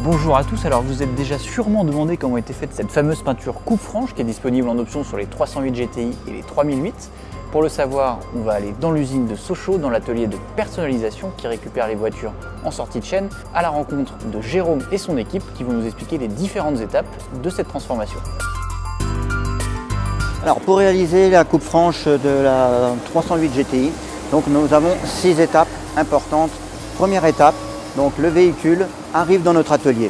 Bonjour à tous, alors vous êtes déjà sûrement demandé comment était faite cette fameuse peinture coupe franche qui est disponible en option sur les 308 GTI et les 3008. Pour le savoir, on va aller dans l'usine de Sochaux, dans l'atelier de personnalisation qui récupère les voitures en sortie de chaîne, à la rencontre de Jérôme et son équipe qui vont nous expliquer les différentes étapes de cette transformation. Alors pour réaliser la coupe franche de la 308 GTI, donc nous avons 6 étapes importantes. Première étape, donc le véhicule arrive dans notre atelier.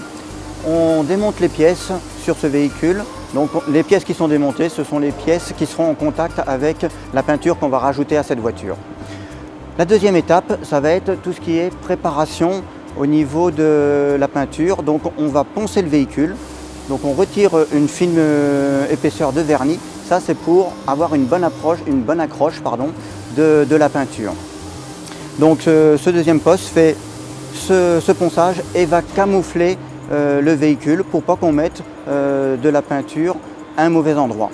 On démonte les pièces sur ce véhicule. Donc les pièces qui sont démontées, ce sont les pièces qui seront en contact avec la peinture qu'on va rajouter à cette voiture. La deuxième étape, ça va être tout ce qui est préparation au niveau de la peinture. Donc on va poncer le véhicule. Donc on retire une fine épaisseur de vernis. Ça c'est pour avoir une bonne accroche de la peinture. Donc ce deuxième poste fait ce ponçage et va camoufler le véhicule pour pas qu'on mette de la peinture à un mauvais endroit.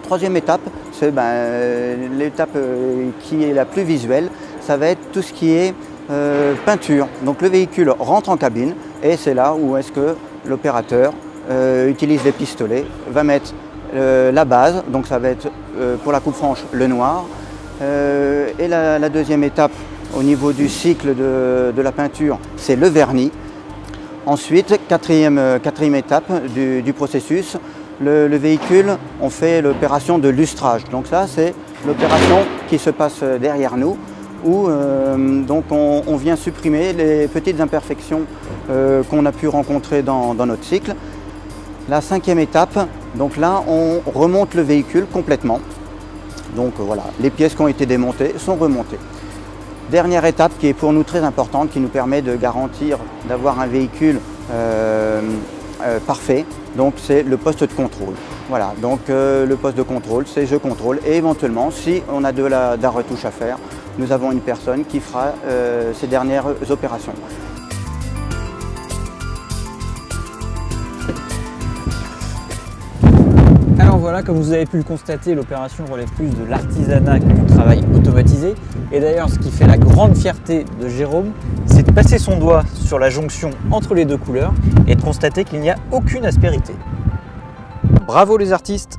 Troisième étape, c'est l'étape qui est la plus visuelle, ça va être tout ce qui est peinture. Donc le véhicule rentre en cabine et c'est là où est-ce que l'opérateur utilise les pistolets, va mettre la base, donc ça va être pour la coupe franche le noir. Et la deuxième étape au niveau du cycle de la peinture, c'est le vernis. Ensuite, quatrième étape du processus, le véhicule, on fait l'opération de lustrage. Donc ça, c'est l'opération qui se passe derrière nous, où donc on vient supprimer les petites imperfections qu'on a pu rencontrer dans notre cycle. La cinquième étape, donc là, on remonte le véhicule complètement. Donc voilà, les pièces qui ont été démontées sont remontées. Dernière étape qui est pour nous très importante, qui nous permet de garantir d'avoir un véhicule parfait, donc c'est le poste de contrôle. Voilà, donc le poste de contrôle, c'est je contrôle et éventuellement, si on a de la retouche à faire, nous avons une personne qui fera ces dernières opérations. Alors voilà, comme vous avez pu le constater, l'opération relève plus de l'artisanat que du travail automatisé. Et d'ailleurs, ce qui fait la grande fierté de Jérôme, c'est de passer son doigt sur la jonction entre les deux couleurs et de constater qu'il n'y a aucune aspérité. Bravo les artistes!